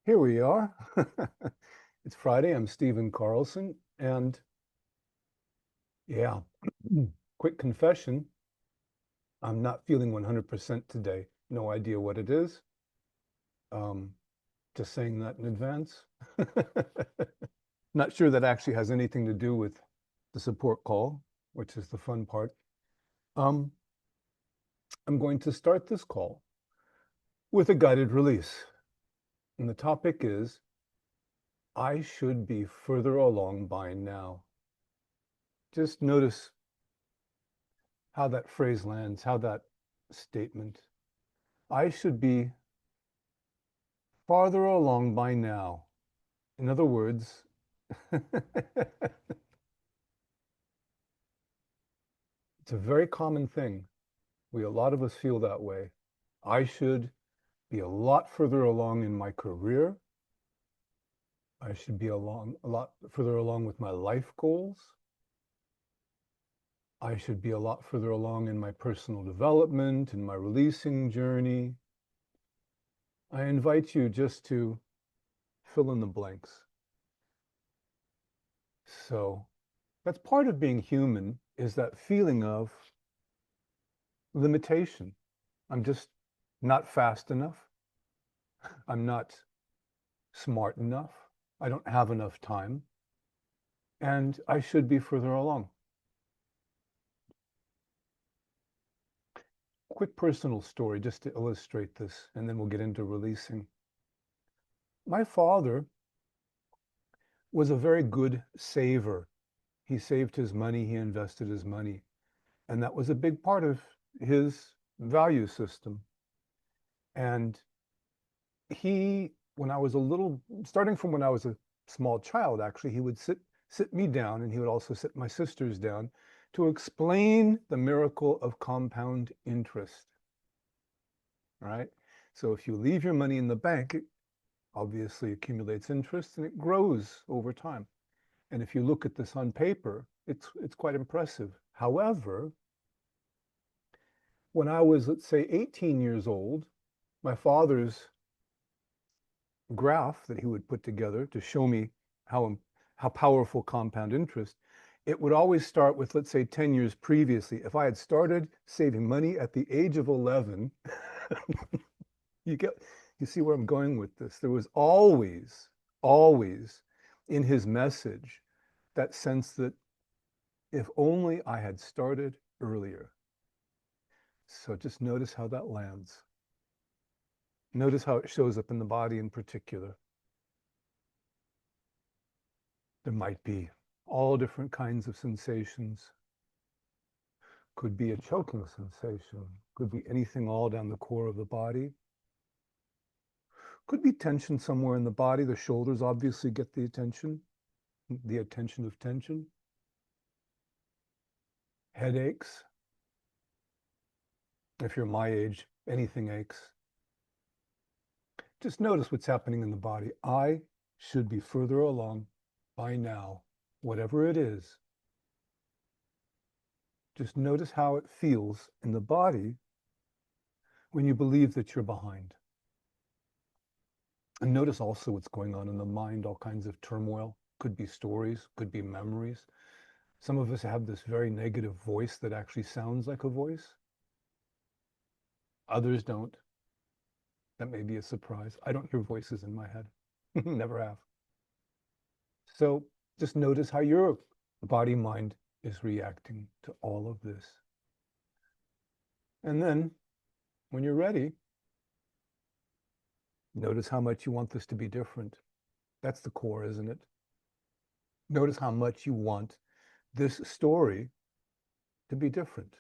Here we are. It's Friday. I'm Stephen Carlson. And yeah, quick confession. I'm not feeling 100% today. No idea what it is. Um, just saying that in advance. Not sure that actually has anything to do with the support call, which is the fun part. Um, I'm going to start this call with a guided release. And the topic is, I should be further along by now. Just notice how that phrase lands, how that statement. I should be farther along by now. In other words, it's a very common thing. A lot of us feel that way. I should be a lot further along in my career. I should be a lot further along with my life goals. I should be a lot further along in my personal development, in my releasing journey. I invite you just to fill in the blanks. So that's part of being human, is that feeling of limitation. I'm just not fast enough. I'm not smart enough. I don't have enough time. And I should be further along. Quick personal story just to illustrate this, and then we'll get into releasing. My father was a very good saver. He saved his money, he invested his money, and that was a big part of his value system. And when I was starting from when I was a small child, actually, he would sit me down, and he would also sit my sisters down to explain the miracle of compound interest. Right? So if you leave your money in the bank, it obviously accumulates interest and it grows over time. And if you look at this on paper, it's quite impressive. However, when I was, let's say, 18 years old, my father's graph that he would put together to show me how powerful compound interest, it would always start with, let's say, 10 years previously. If I had started saving money at the age of 11, you see where I'm going with this. There was always in his message that sense that if only I had started earlier. So just notice how that lands. Notice how it shows up in the body in particular. There might be all different kinds of sensations. Could be a choking sensation. Could be anything all down the core of the body. Could be tension somewhere in the body. The shoulders obviously get the attention of tension. Headaches. If you're my age, anything aches. Just notice what's happening in the body. I should be further along by now, whatever it is. Just notice how it feels in the body when you believe that you're behind. And notice also what's going on in the mind, all kinds of turmoil. Could be stories, could be memories. Some of us have this very negative voice that actually sounds like a voice. Others don't. That may be a surprise. I don't hear voices in my head. Never have. So just notice how your body mind is reacting to all of this. And then when you're ready, notice how much you want this to be different. That's the core, isn't it? Notice how much you want this story to be different.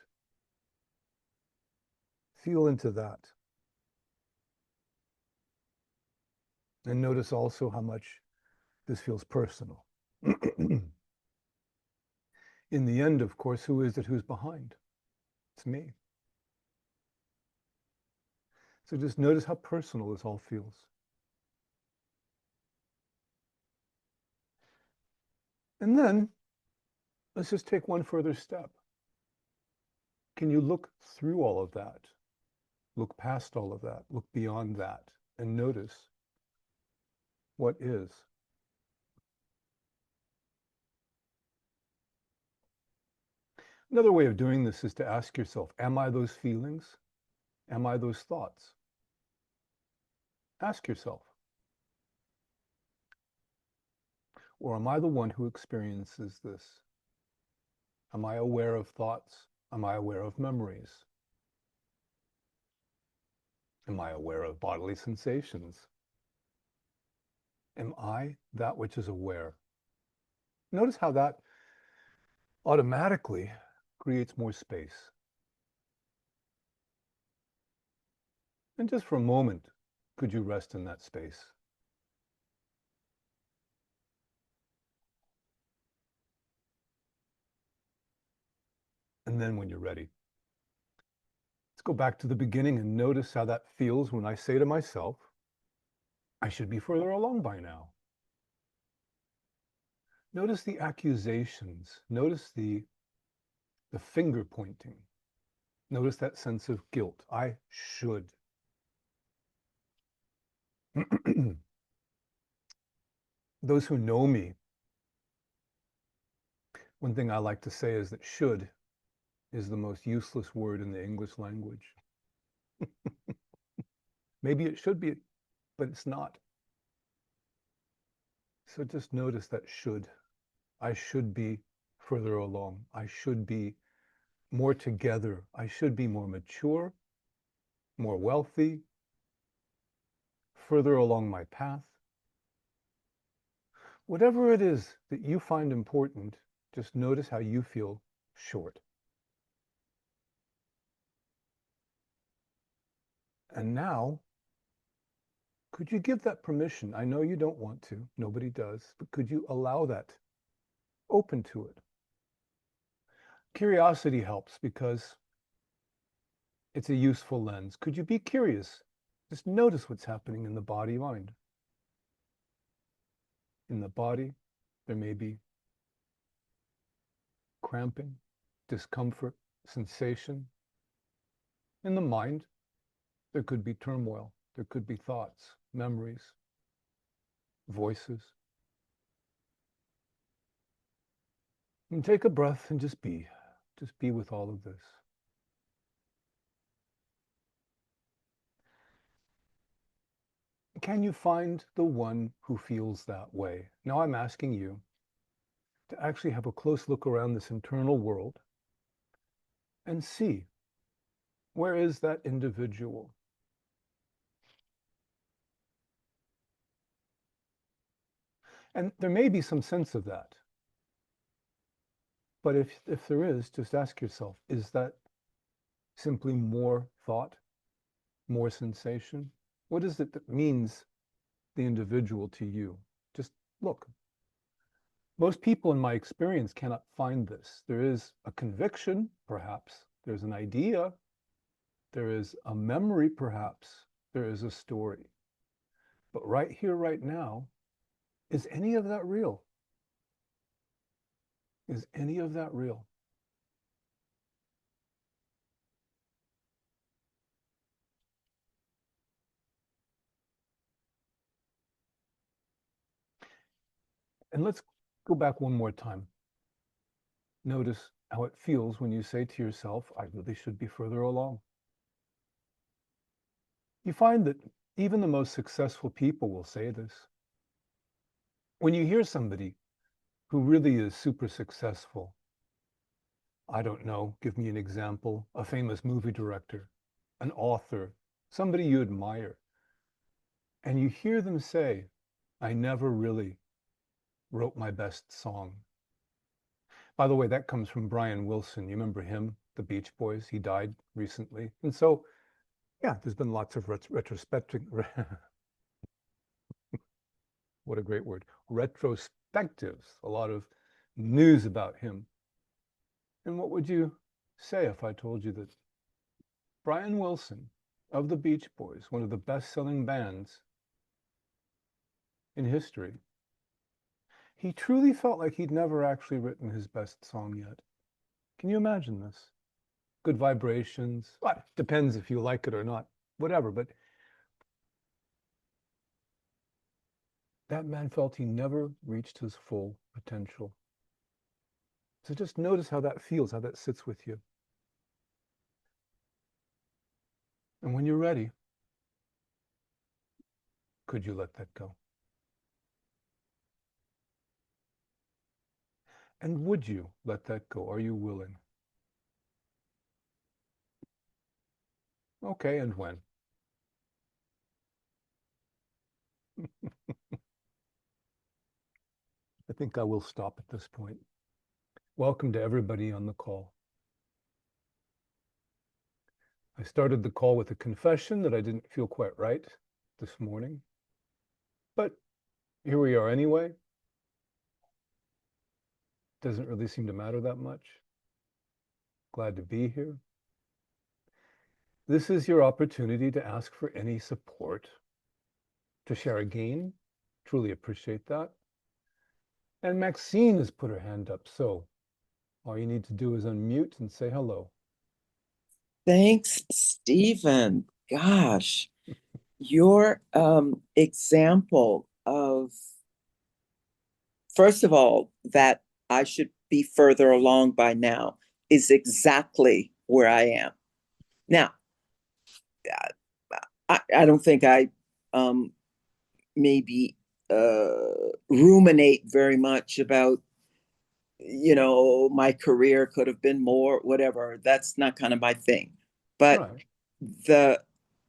Feel into that. And notice also how much this feels personal. In the end, of course, who is it who's behind? It's me. So just notice how personal this all feels. And then let's just take one further step. Can you look through all of that? Look past all of that, look beyond that, and notice what is. Another way of doing this is to ask yourself, am I those feelings? Am I those thoughts? Ask yourself. Or am I the one who experiences this? Am I aware of thoughts? Am I aware of memories? Am I aware of bodily sensations? Am I that which is aware? Notice how that automatically creates more space. And just for a moment, could you rest in that space? And then when you're ready, let's go back to the beginning and notice how that feels when I say to myself, I should be further along by now. Notice the accusations. Notice the finger pointing. Notice that sense of guilt. I should. Those who know me, one thing I like to say is that should is the most useless word in the English language. Maybe it should be, but it's not. So just notice that should. I should be further along. I should be more together. I should be more mature, more wealthy, further along my path. Whatever it is that you find important, just notice how you feel short. And now, could you give that permission? I know you don't want to, nobody does, but could you allow that? Open to it. Curiosity helps because it's a useful lens. Could you be curious? Just notice what's happening in the body-mind. In the body, there may be cramping, discomfort, sensation. In the mind, there could be turmoil. There could be thoughts, memories, voices. And take a breath and just be. Just be with all of this. Can you find the one who feels that way? Now I'm asking you to actually have a close look around this internal world and see, where is that individual? And there may be some sense of that. But if there is, just ask yourself, is that simply more thought, more sensation? What is it that means the individual to you? Just look. Most people in my experience cannot find this. There is a conviction, perhaps. There's an idea. There is a memory, perhaps. There is a story. But right here, right now, is any of that real? Is any of that real? And let's go back one more time. Notice how it feels when you say to yourself, I really should be further along. You find that even the most successful people will say this. When you hear somebody who really is super successful, I don't know, give me an example, a famous movie director, an author, somebody you admire, and you hear them say, I never really wrote my best song. By the way, that comes from Brian Wilson. You remember him, the Beach Boys? He died recently. And so, yeah, there's been lots of retrospective, what a great word, retrospectives, a lot of news about him. And what would you say if I told you that Brian Wilson of the Beach Boys, one of the best-selling bands in history, he truly felt like he'd never actually written his best song yet. Can you imagine this? Good vibrations. Well, depends if you like it or not, whatever. But that man felt he never reached his full potential. So just notice how that feels, how that sits with you. And when you're ready, could you let that go? And would you let that go? Are you willing? Okay, and when? I think I will stop at this point. Welcome to everybody on the call. I started the call with a confession that I didn't feel quite right this morning. But here we are anyway. Doesn't really seem to matter that much. Glad to be here. This is your opportunity to ask for any support, to share a gain. Truly appreciate that. And Maxine has put her hand up, so all you need to do is unmute and say hello. Thanks, Stephen. Gosh, your example of, first of all, that I should be further along by now is exactly where I am. Now, I don't think I maybe ruminate very much about, my career could have been more, whatever. That's not kind of my thing. But Right. the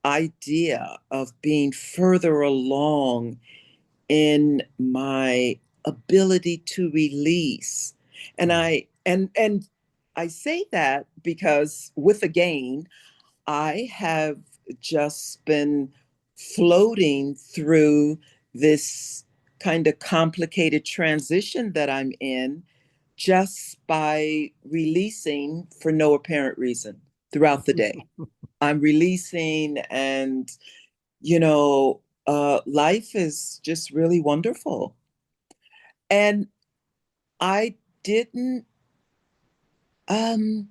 idea of being further along in my ability to release. And Mm. I say that because with again, I have just been floating through this kind of complicated transition that I'm in just by releasing for no apparent reason throughout the day. I'm releasing, and life is just really wonderful. And I didn't um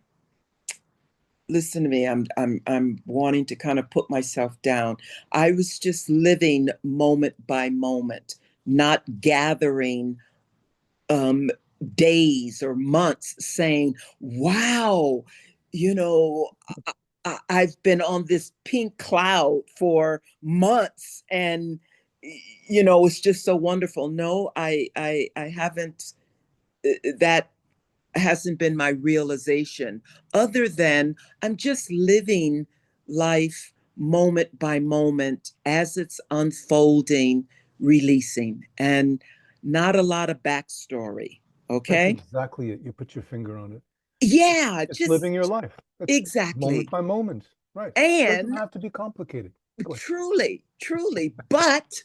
listen to me. I'm wanting to kind of put myself down. I was just living moment by moment, not gathering um days or months saying, wow, you know, I've been on this pink cloud for months, and it's just so wonderful. No, I haven't. That hasn't been my realization. Other than I'm just living life moment by moment as it's unfolding, releasing, and not a lot of backstory. That's Okay. exactly it. You put your finger on it. Yeah, It's living just your life. It's moment exactly. by moment. Right. Doesn't And have to be complicated. Go ahead. truly, truly, but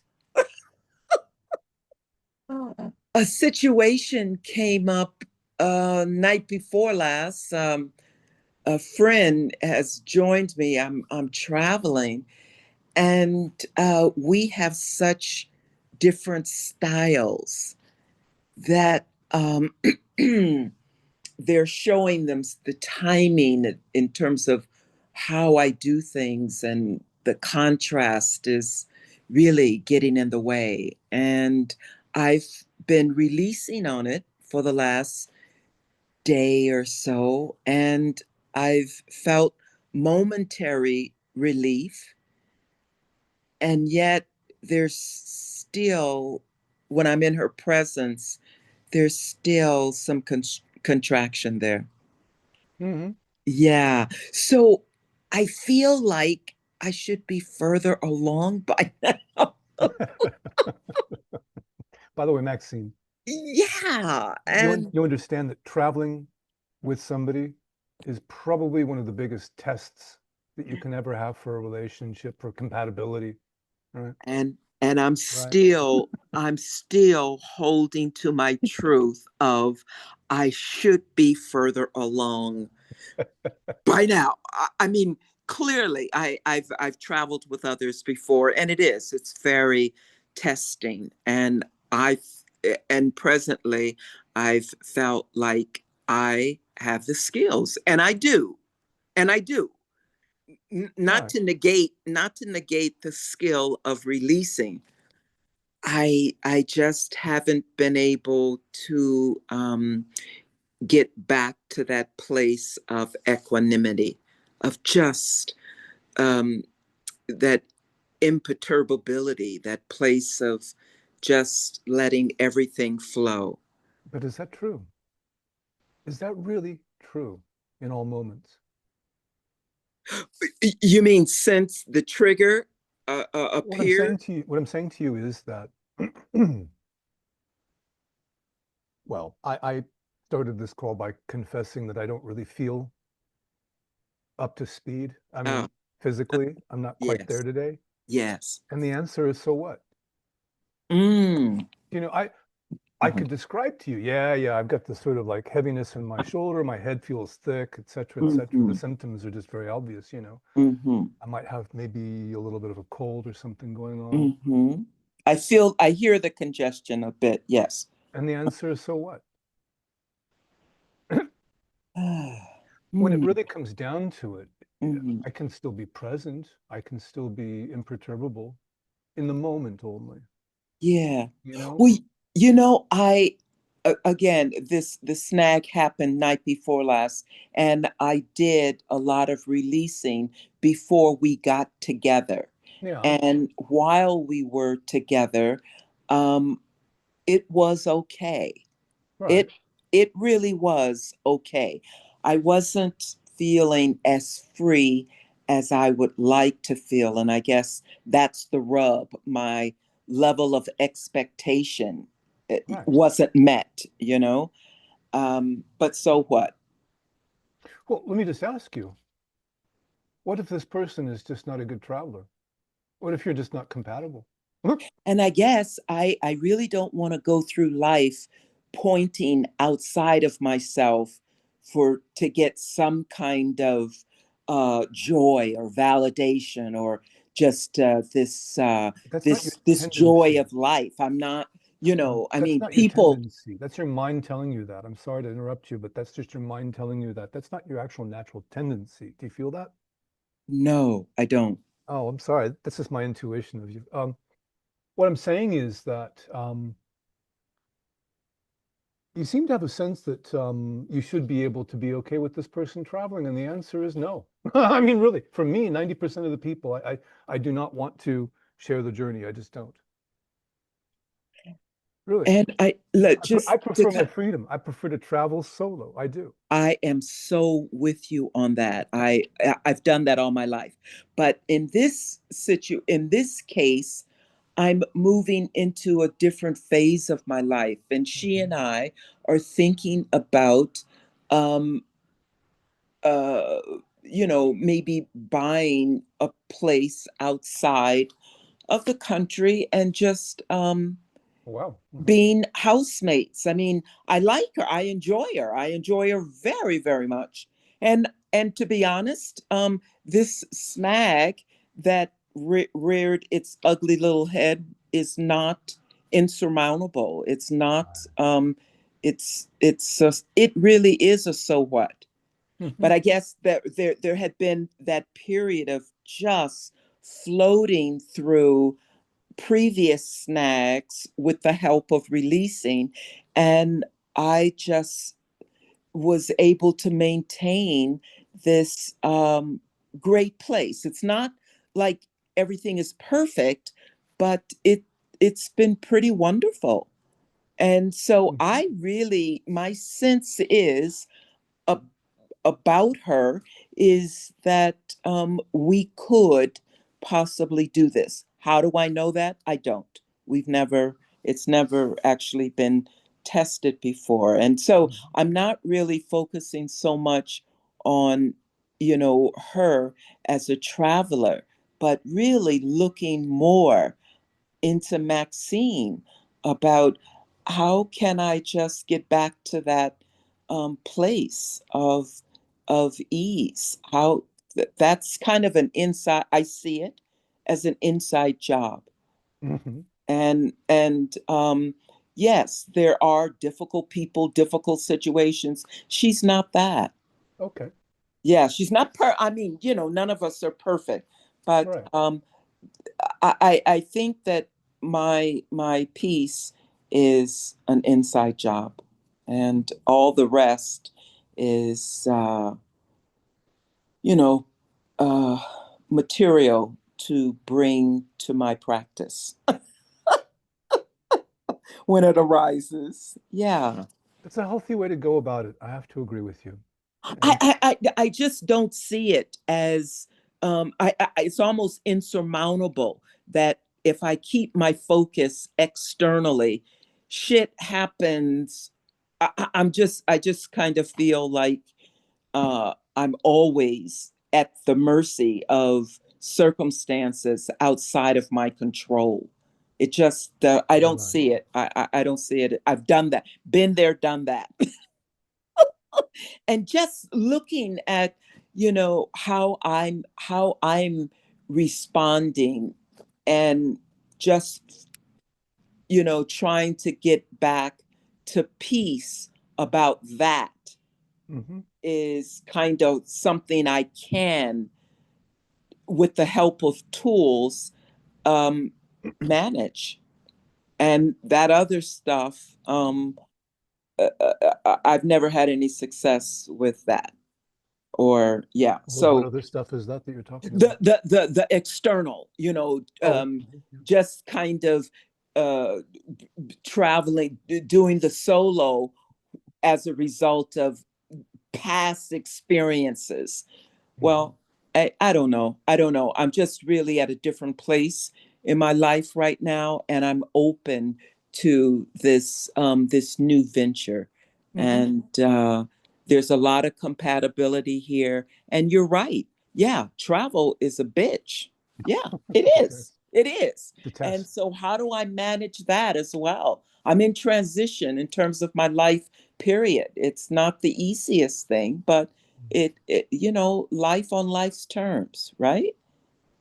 a situation came up night before last. A friend has joined me. I'm traveling, and we have such different styles that they're showing them the timing in terms of how I do things, and the contrast is really getting in the way. And I've been releasing on it for the last day or so, and I've felt momentary relief. And yet, there's still, when I'm in her presence, there's still some contraction there. Hmm. Yeah. So I feel like I should be further along by now. By the way, Maxine, Yeah. you And you understand that traveling with somebody is probably one of the biggest tests that you can ever have for a relationship, for compatibility, right? and Right. I'm still holding to my truth of I should be further along by now. I mean, clearly I've traveled with others before, and it's very testing. And presently I've felt like I have the skills, and I do. Not Right. to negate the skill of releasing. I just haven't been able to get back to that place of equanimity, of just that imperturbability, that place of just letting everything flow. But is that true? Is that really true in all moments? You mean since the trigger appeared? What I'm saying to you is that, well, I started this call by confessing that I don't really feel up to speed. I Oh, mean, physically, I'm not quite there yes, today. yes. And the answer is, so what? Mm. You know, I could describe to you, yeah, I've got this sort of like heaviness in my shoulder, my head feels thick, et cetera, et cetera. The Mm-hmm. symptoms are just very obvious, you know. Mm-hmm. I might have maybe a little bit of a cold or something going on. Mm-hmm. I hear the congestion a bit. Yes. And the answer is, so what? When it Mm-hmm. really comes down to it, Mm-hmm. I can still be present. I can still be imperturbable in the moment only, Yeah. you know? Well, you know, again, this snag happened night before last, and I did a lot of releasing before we got together. Yeah, And while we were together, um, it was okay. right. It really was okay. I wasn't feeling as free as I would like to feel, and I guess that's the rub. My level of expectation Right. wasn't met, you know. But so what? Well, let me just ask you, what if this person is just not a good traveler? What if you're just not compatible? And I guess I really don't want to go through life pointing outside of myself for to get some kind of joy or validation or just That's not your this joy tendency. of life. I'm not, you know, I That's mean, not your people. tendency. That's your mind telling you that. I'm sorry to interrupt you, but that's just your mind telling you that. That's not your actual natural tendency. Do you feel that? No, I don't. Oh, I'm sorry. That's just my intuition of you. What I'm saying is that you seem to have a sense that you should be able to be okay with this person traveling, and the answer is no. I mean, really, for me, 90% of the people, I do not want to share the journey. I just don't. Really. And I look I just to prefer my freedom. I prefer to travel solo. I do. I am so with you on that. I've done that all my life. But in this case, I'm moving into a different phase of my life, and she and Mhm. I are thinking about um uh maybe buying a place outside of the country and just Wow. being housemates. I mean, I like her. I enjoy her. I enjoy her very, very much. And to be honest, this snag that reared its ugly little head is not insurmountable. It's not. It really is a so what. But Mhm. I guess that there had been that period of just floating through previous snags with the help of releasing. And I just was able to maintain this great place. It's not like everything is perfect, but it's been pretty wonderful. And so Mhm. I really, my sense is a about her is that we could possibly do this. How do I know that? I don't. We've never, it's never actually been tested before. And so Mhm. I'm not really focusing so much on, her as a traveler, but really looking more into Maxine about how can I just get back to that place of ease. How that's kind of an inside. I see it as an inside job, Mhm. and yes, there are difficult people, difficult situations. She's not that. Okay. Yeah, she's not I mean, none of us are perfect, but Right. I think that my piece is an inside job, and all the rest is you know uh, material to bring to my practice when it arises. Yeah. It's a healthy way to go about it. I have to agree with you. I, And I just don't see it as it's almost insurmountable that if I keep my focus externally, shit happens. I just kind of feel like I'm always at the mercy of circumstances outside of my control. It just I don't right. see it. I don't see it. I've done that, been there, done that. And just looking at how I'm responding, and just trying to get back to peace about that Hmm. is kind of something I can, with the help of tools, um, manage. And that other stuff, I've never had any success with that. Or yeah, What so other stuff is that you're talking the about? the the, the external, Oh, mhm, yeah. just kind of uh traveling, doing the solo as a result of past experiences. Mhm. Well, I don't know. I don't know. I'm just really at a different place in my life right now, and I'm open to this new venture. Mhm. And there's a lot of compatibility here. And you're right. Yeah, travel is a bitch. Yeah, it It is. is. It is. The And test. so, how do I manage that as well? I'm in transition in terms of my life, period. It's not the easiest thing, but life on life's terms, right?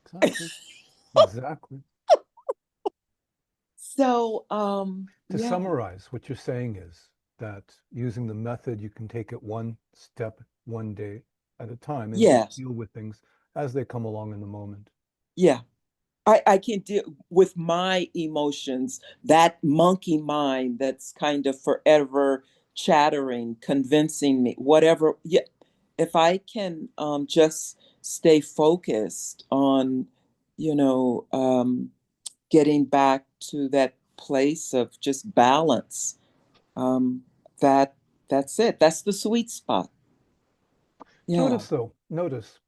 Exactly. Exactly. So To yeah. summarize, what you're saying is that using the method, you can take it one step, one day at a time, and you can Yes. deal with things as they come along in the moment. Yeah. I can deal with my emotions, that monkey mind that's kind of forever chattering, convincing me, whatever. Yeah, if I can just stay focused on, you know, getting back to that place of just balance, um, that that's it. That's the sweet spot. Yeah. Notice, though, notice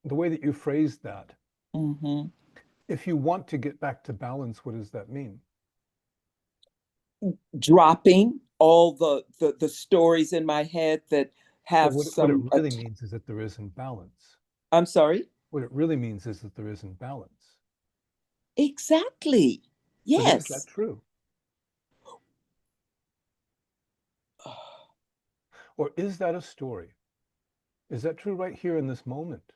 the way that you phrased that. Hmm. If you want to get back to balance, what does that mean? Dropping all the stories in my head that Well, have what it some really means is that there isn't balance. I'm sorry. What it really means is that there isn't balance. Exactly. But is that Yes. true? Or is that a story? Is that true right here in this moment?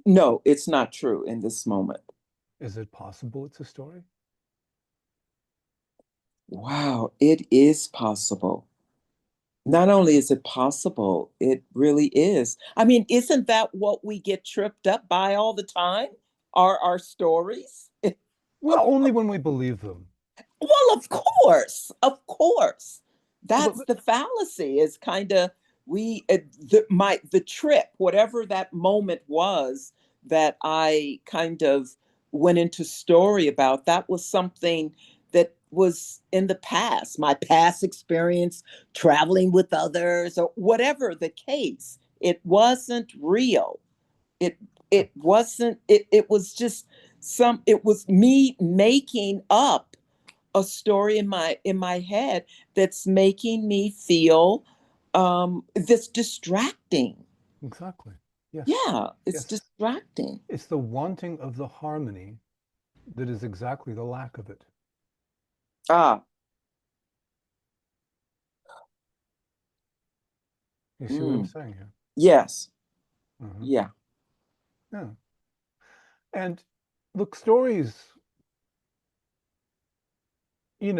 No, it's not true in this moment. Is it possible it's a story? Wow, it is possible. Not only is it possible, it really is. I mean, isn't that what we get tripped up by all the time? Are our stories? Well, only when we believe them. Well, of course, of course. But That's the fallacy. Is kind of the trip, whatever that moment was that I kind of went into story about. That was something that was in the past, my past experience traveling with others, or whatever the case. It wasn't real. It it wasn't. It was just it was me making up a story in my head that's making me feel this distracting. exactly. Yes. Yeah, it's Yes. distracting. It's the wanting of the harmony that is exactly the lack of it. Ah. You see what I'm Mm, saying here? yes. Uh-huh. Yeah. Yeah. And look, stories,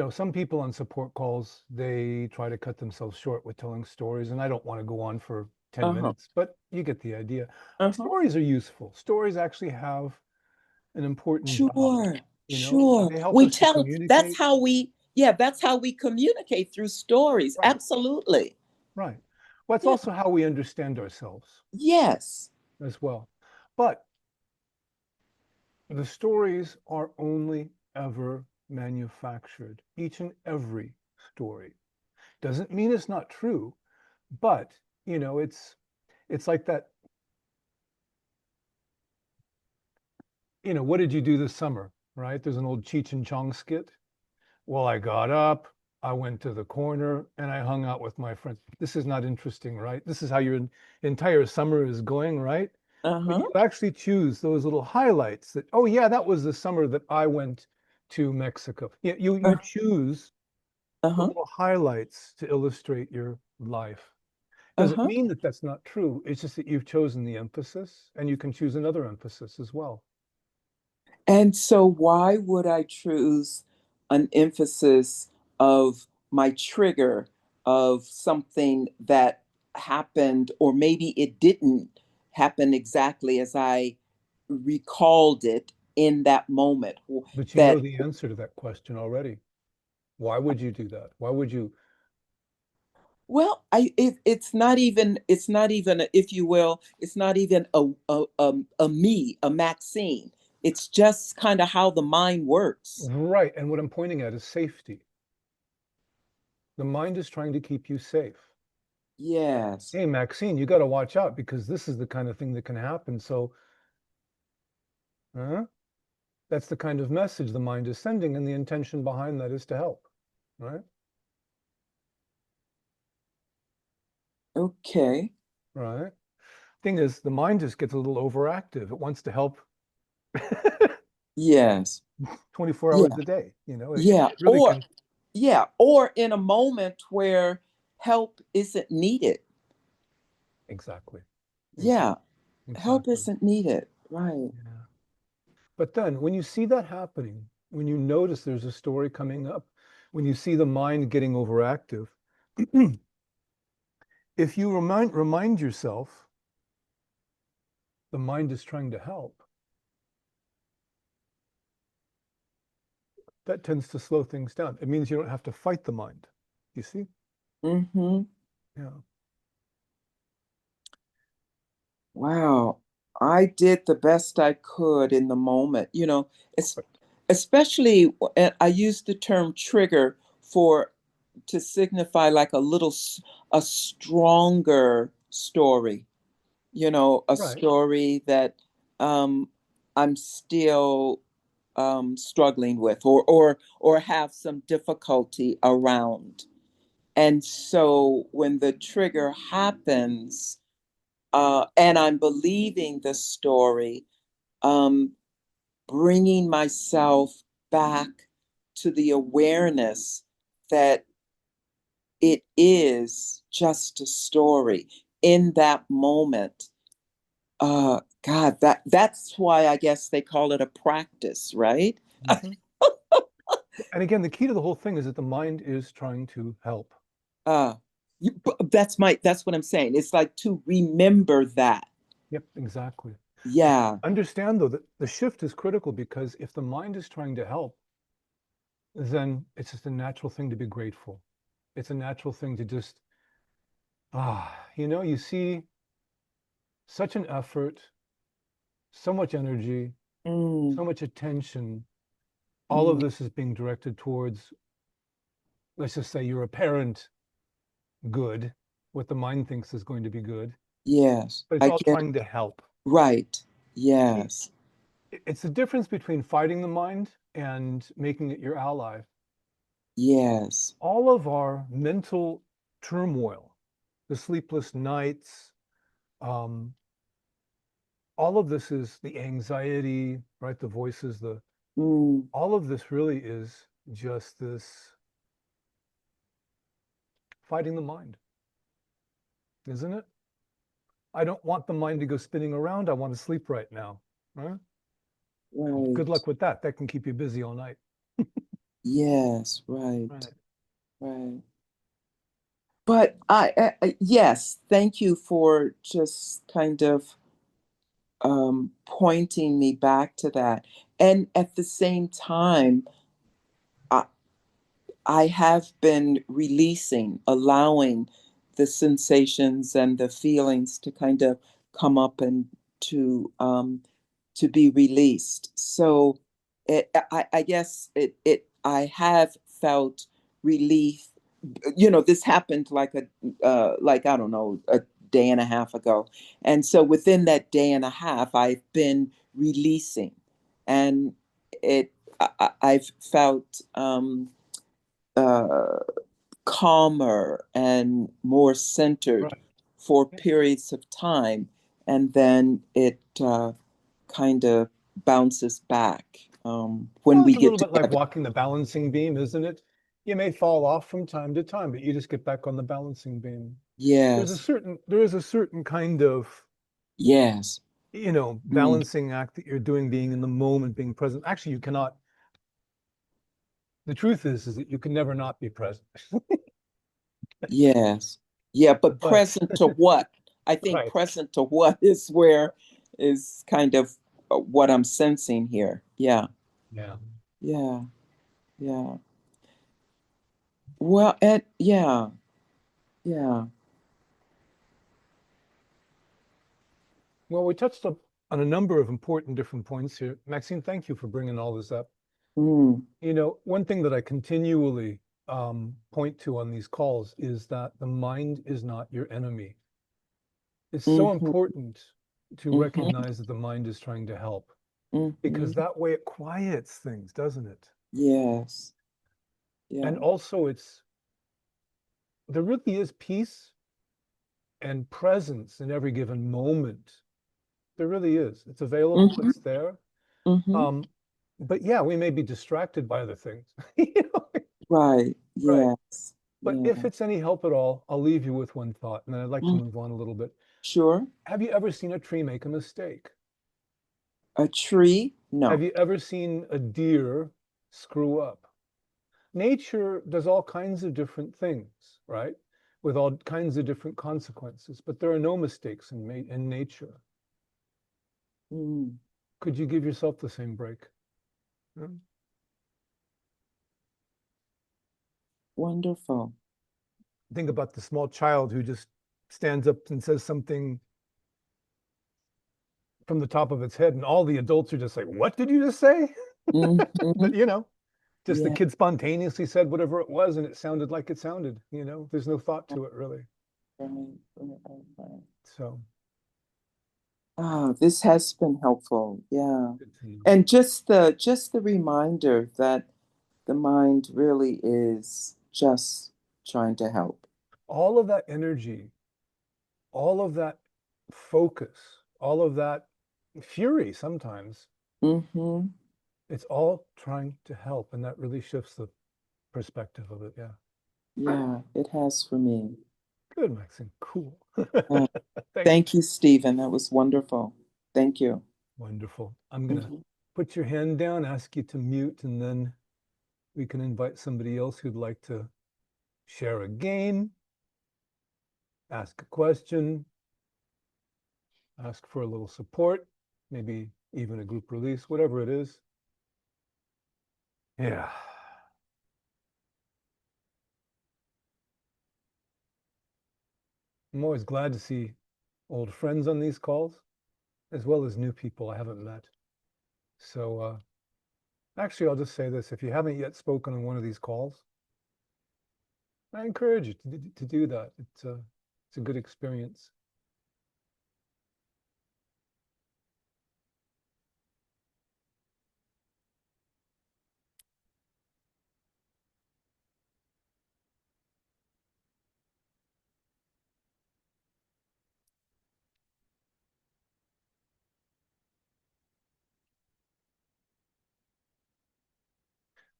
some people on support calls, they try to cut themselves short with telling stories, and I don't want to go on for 10 Uh-huh. minutes, but you get the idea. Uh-huh. Stories are useful. Stories actually have an important job. Sure, You know, sure. they help We us to tell, that's communicate. how we, yeah, that's how we communicate, through stories. Right, Absolutely. right. Well, it's Yeah. also how we understand ourselves Yes. as well. But the stories are only ever manufactured, each and every story. Doesn't mean it's not true, but it's like that, what did you do this summer, right? There's an old Cheech and Chong skit. Well, I got up, I went to the corner, and I hung out with my friends. This is not interesting, right? This is how your entire summer is going, right? But Uh-huh. you actually choose those little highlights that, oh yeah, that was the summer that I went to Mexico. Yeah, you Uh, choose the uh-huh. little highlights to illustrate your life. Doesn't Uh-huh. mean that that's not true. It's just that you've chosen the emphasis, and you can choose another emphasis as well. And so why would I choose an emphasis of my trigger, of something that happened, or maybe it didn't happen exactly as I recalled it in that moment? But you know That, the answer to that question already. Why would you do that? Why would you? well, it's not even, if you will, it's not even a me, a Maxine. It's just kind of how the mind works. Right. And what I'm pointing at is safety. The mind is trying to keep you safe. Yes. Hey, Maxine, you got to watch out because this is the kind of thing that can happen. So, huh? That's the kind of message the mind is sending, and the intention behind that is to help, right? Okay. Right. Thing is, the mind just gets a little overactive. It wants to help Yes. 24 Yeah. hours a day. Yeah. It really can. Or in a moment where help isn't needed. Exactly. Yeah. Exactly. Help Exactly. isn't needed. Right. Yeah. But then when you see that happening, when you notice there's a story coming up, when you see the mind getting overactive, if you remind yourself the mind is trying to help, that tends to slow things down. It means you don't have to fight the mind. You see? Mm-hmm. Yeah. Wow. I did the best I could in the moment. It's But especially, and I use the term trigger for, to signify like a stronger story, a right. story that um, I'm still struggling with, or have some difficulty around. And so when the trigger happens, and I'm believing the story, um, bringing myself back to the awareness that it is just a story in that moment. God, that's why I guess they call it a practice, right? Mhm. And again, the key to the whole thing is that the mind is trying to help. Uh, that's what I'm saying. It's like to remember that. Yep, exactly. Yeah. Understand though that the shift is critical because if the mind is trying to help, then it's just a natural thing to be grateful. It's a natural thing to just, you see such an effort, so much energy, Mm, so much attention. All of mm, this is being directed towards, let's just say, your apparent good, what the mind thinks is going to be good, yes, but it's I all get it. trying to help. Right. See, Yes. it's the difference between fighting the mind and making it your ally. Yes. All of our mental turmoil, the sleepless nights, um, all of this is the anxiety, right? The voices, Mm, all of this really is just this fighting the mind, isn't it? I don't want the mind to go spinning around. I want to sleep right now. Right? Good right. luck with that. That can keep you busy all night. Yes. Right. Right. Right. But yes, thank you for just kind of pointing me back to that. And at the same time, I, I have been releasing, allowing the sensations and the feelings to kind of come up and to be released. So I guess I have felt relief. This happened like like I don't know, a day and a half ago, and so within that day and a half, I've been releasing, and it I've felt uh, calmer and more centered Right. for Yeah. periods of time, and then it kind of bounces back when Well, we it's a get little bit like together. walking the balancing beam, isn't it? You may fall off from time to time, but you just get back on the balancing beam. Yes, There is a certain kind of, yes, mm, balancing act that you're doing, being in the moment, being present. Actually, you cannot, the truth is that you can never not be present. yes, yeah. But But, present to what? I think right. present to what is where is kind of what I'm sensing here. Yeah, Yeah. yeah, yeah. Well, yeah, yeah. Well, we touched up on a number of important different points here. Maxine, thank you for bringing all this up. Mm, One thing that I continually point to on these calls is that the mind is not your enemy. It's so mm-hmm, important to mm-hmm, recognize that the mind is trying to help because mm-hmm. that way it quiets things, doesn't it? Yes, And yeah. also, there really is peace and presence in every given moment. There really is. It's available, Mm-hmm, it's there. mm-hmm. Um, but yeah, we may be distracted by other things. You know? Right. Right. Yes. But Yeah. if it's any help at all, I'll leave you with one thought, and then I'd like to Mm, move on a little bit. sure. Have you ever seen a tree make a mistake? A tree? Have No. you ever seen a deer screw up? Nature does all kinds of different things, right? With all kinds of different consequences, but there are no mistakes in nature. Mm, Could you give yourself the same break? Yeah. wonderful. Think about the small child who just stands up and says something from the top of its head, and all the adults are just like, "What did you just say?" Mm-hmm. But just the Yeah. kid spontaneously said whatever it was, and it sounded like it sounded. There's no thought to it really. Right, right, right, right. So Ah, this has been helpful. Yeah. good to know. And just the reminder that the mind really is just trying to help. All of that energy, all of that focus, all of that fury sometimes, Mm-hmm. it's all trying to help, and that really shifts the perspective of it. Yeah. Yeah, it has for me. Good, Maxine. Cool. Uh, Thank you. thank you, Stephen. That was wonderful. Thank you. Wonderful. I'm gonna Mhm. put your hand down, ask you to mute, and then we can invite somebody else who'd like to share a game, ask a question, ask for a little support, maybe even a group release, whatever it is. Yeah. I'm always glad to see old friends on these calls, as well as new people I haven't met. So, actually, I'll just say this. If you haven't yet spoken on one of these calls, I encourage you to do that. It's a good experience.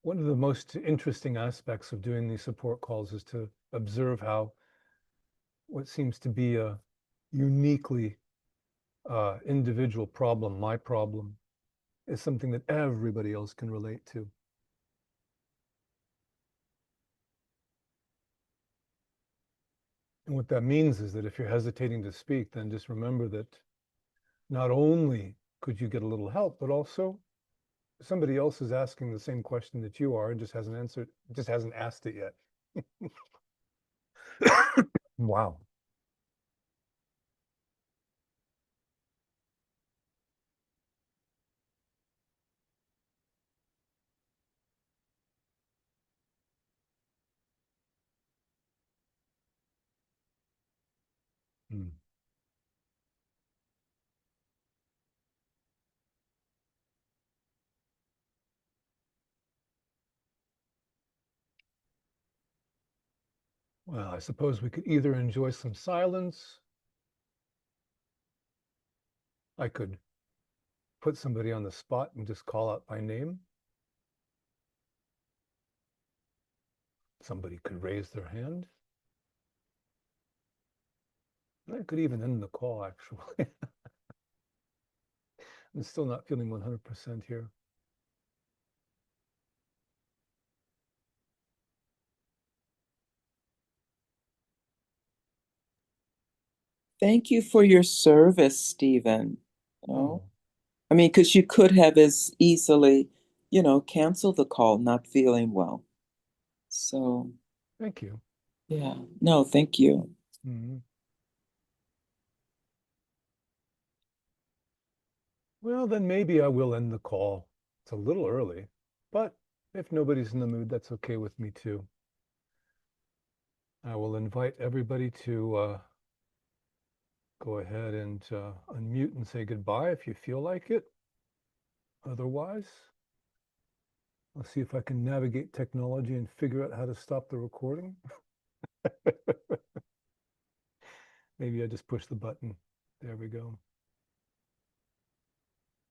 One of the most interesting aspects of doing these support calls is to observe how what seems to be a uniquely individual problem, my problem, is something that everybody else can relate to. And what that means is that if you're hesitating to speak, then just remember that not only could you get a little help, but also somebody else is asking the same question that you are and just hasn't asked it yet. Wow. Hmm. Well, I suppose we could either enjoy some silence. I could put somebody on the spot and just call out my name. Somebody could raise their hand. I could even end the call, actually. I'm still not feeling 100% here. Thank you for your service, Stephen. You know, Oh, I mean, because you could have as easily, canceled the call, not feeling well. So, thank you. yeah, no, thank you. Mhm. Well, then maybe I will end the call. It's a little early, but if nobody's in the mood, that's okay with me too. I will invite everybody to go ahead and unmute and say goodbye if you feel like it. Otherwise, I'll see if I can navigate technology and figure out how to stop the recording. Maybe I just push the button. There we go.